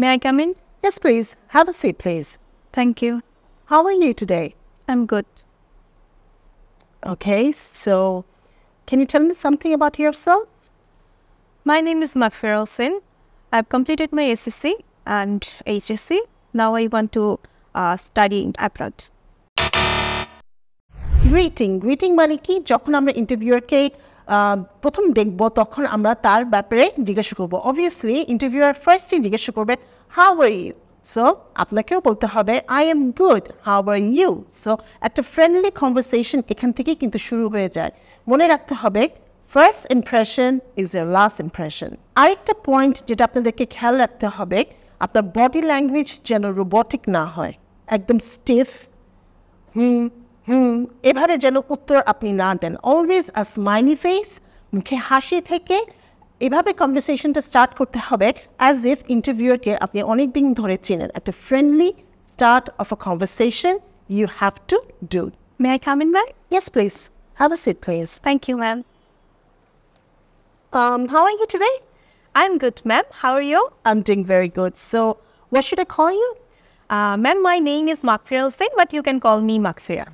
May I come in? Yes, please. Have a seat, please. Thank you. How are you today? I'm good. Okay, so can you tell me something about yourself? My name is Makfira Hossain. I've completed my SSC and HSC. Now I want to study abroad. Greeting মানে কি? যখন আমরা ইন্টারভিউয়ারকে প্রথম দেখব তখন আমরা তার ব্যাপারে জিজ্ঞাসা করব। অবভিয়াসলি ইন্টারভিউয়ার ফার্স্টই জিজ্ঞাসা করবে হাউ আর ইউ। সো আপনাকেও বলতে হবে I am good, how are you. So একটা ফ্রেন্ডলি কনভারসেশন এখান থেকেই কিন্তু শুরু হয়ে যায়। মনে রাখতে হবে first impression is your last impression. আরেকটা পয়েন্ট যেটা আপনাদেরকে খেয়াল রাখতে হবে, আপনার বডি ল্যাঙ্গুয়েজ যেন রোবটিক না হয়, একদম স্টিফ এভাবে যেন উত্তর আপনি না দেন। অলওয়েজ আ স্মাইলি ফেস, মুখে হাসি থেকে এভাবে কনভারসেশনটা স্টার্ট করতে হবে অ্যাজ ইফ ইন্টারভিউয়ারকে আপনি অনেক দিন ধরে চেনেন। একটা friendly start of a conversation you have to do. May I come in, ma'am? Yes, please. Have a seat, please. Thank you, ma'am. How are you today? I'm good, ma'am. How are you? I'm doing very good. So, what should I call you? Ma'am, my name is Makfira Hossain, but you can call me Makfira.